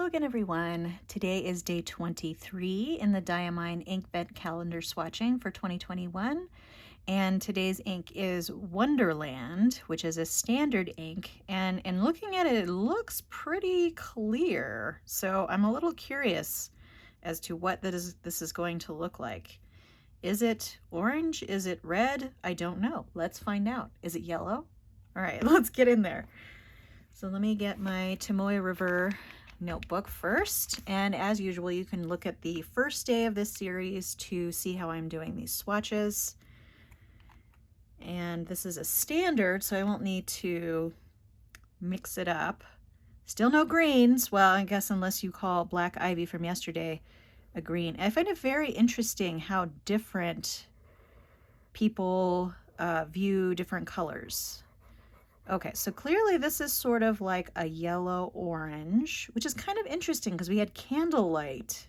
Hello again, everyone. Today is day 23 in the Diamine Inkvent calendar swatching for 2021. And today's ink is Wonderland, which is a standard ink. And in looking at it, it looks pretty clear. So I'm a little curious as to what this is going to look like. Is it orange? Is it red? I don't know. Let's find out. Is it yellow? All right, let's get in there. So let me get my Tamoya River notebook first, and as usual you can look at the first day of this series to see how I'm doing these swatches. And this is a standard, so I won't need to mix it up. Still no greens. Well, I guess unless you call Black Ivy from yesterday a green. I find it very interesting how different people view different colors. Okay, so clearly this is sort of like a yellow-orange, which is kind of interesting because we had Candlelight,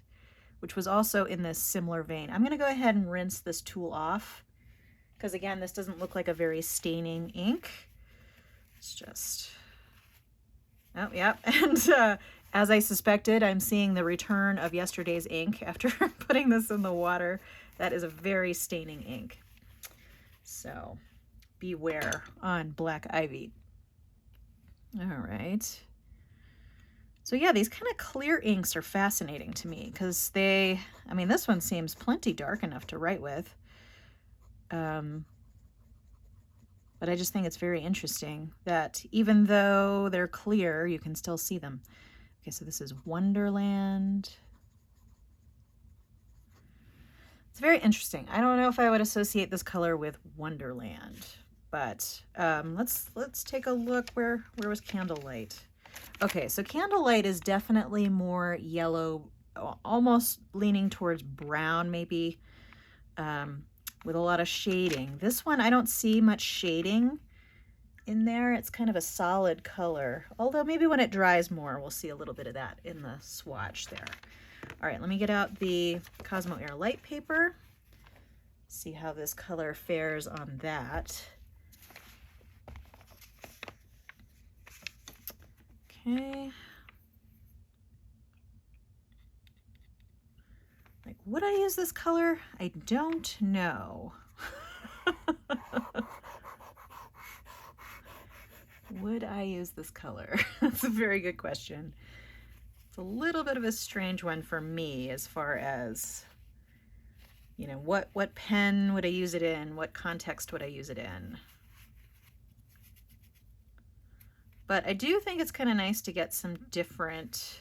which was also in this similar vein. I'm going to go ahead and rinse this tool off because, again, this doesn't look like a very staining ink. It's just... Oh, yeah. And as I suspected, I'm seeing the return of yesterday's ink after putting this in the water. That is a very staining ink. So... beware on Black Ivy. All right. So yeah, these kind of clear inks are fascinating to me because I mean, this one seems plenty dark enough to write with. But I just think it's very interesting that even though they're clear, you can still see them. Okay, so this is Wonderland. It's very interesting. I don't know if I would associate this color with Wonderland. But let's take a look. Where was Candlelight? Okay, so Candlelight is definitely more yellow, almost leaning towards brown maybe, with a lot of shading. This one, I don't see much shading in there. It's kind of a solid color, although maybe when it dries more, we'll see a little bit of that in the swatch there. All right, let me get out the Cosmo Air light paper, see how this color fares on that. Okay. Like, would I use this color? I don't know. Would I use this color? That's a very good question. It's a little bit of a strange one for me as far as, you know, what pen would I use it in? What context would I use it in? But I do think it's kind of nice to get some different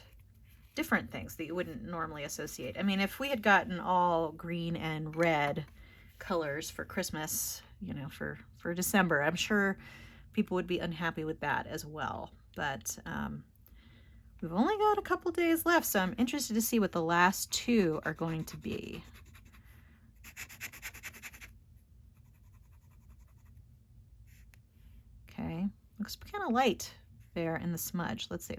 things that you wouldn't normally associate. I mean, if we had gotten all green and red colors for Christmas, you know, for December, I'm sure people would be unhappy with that as well. But we've only got a couple days left, so I'm interested to see what the last two are going to be. Okay. Looks kind of light there in the smudge. Let's see.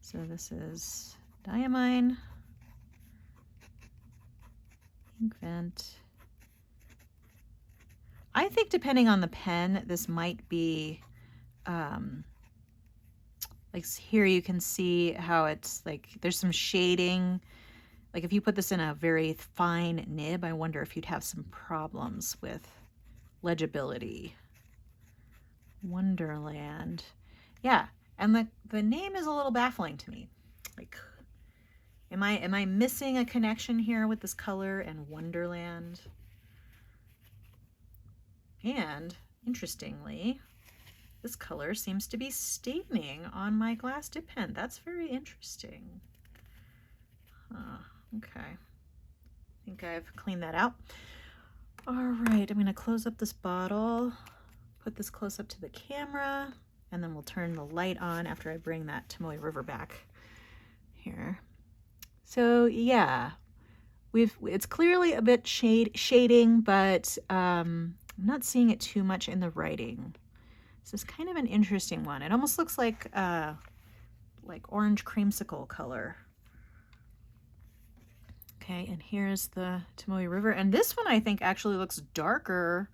So this is Diamine Inkvent. I think depending on the pen, this might be, like here you can see how it's like, there's some shading. Like if you put this in a very fine nib, I wonder if you'd have some problems with legibility. Wonderland. Yeah, and the name is a little baffling to me. Like, am I missing a connection here with this color and Wonderland? And interestingly, this color seems to be staining on my glass dip pen. That's very interesting. Okay. I think I've cleaned that out. All right, I'm gonna close up this bottle. Put this close up to the camera, and then we'll turn the light on after I bring that Tamoya River back here. So yeah, it's clearly a bit shading, but I'm not seeing it too much in the writing. This is kind of an interesting one. It almost looks like orange creamsicle color. Okay, and here's the Tamoya River, and this one I think actually looks darker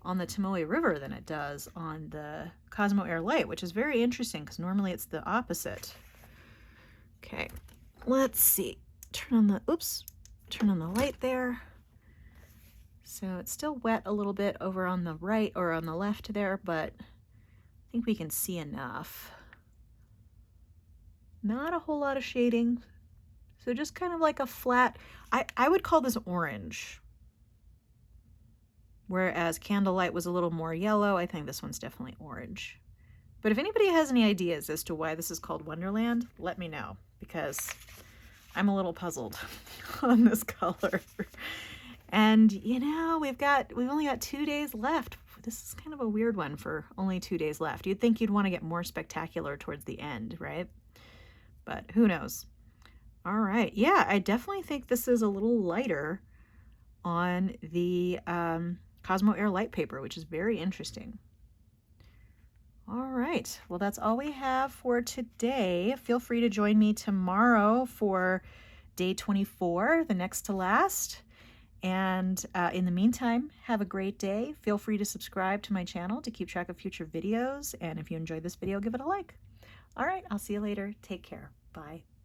on the Tamoya River than it does on the Cosmo Air Light, which is very interesting because normally it's the opposite. Okay, let's see. Turn on the light there. So it's still wet a little bit over on the right or on the left there, but I think we can see enough. Not a whole lot of shading. So just kind of like a flat, I would call this orange. Whereas Candlelight was a little more yellow, I think this one's definitely orange. But if anybody has any ideas as to why this is called Wonderland, let me know, because I'm a little puzzled on this color. And you know, we've only got 2 days left. This is kind of a weird one for only 2 days left. You'd think you'd want to get more spectacular towards the end, right? But who knows? All right. Yeah, I definitely think this is a little lighter on the Cosmo Air light paper, which is very interesting. All right. Well, that's all we have for today. Feel free to join me tomorrow for day 24, the next to last. And in the meantime, have a great day. Feel free to subscribe to my channel to keep track of future videos. And if you enjoyed this video, give it a like. All right, I'll see you later. Take care. Bye.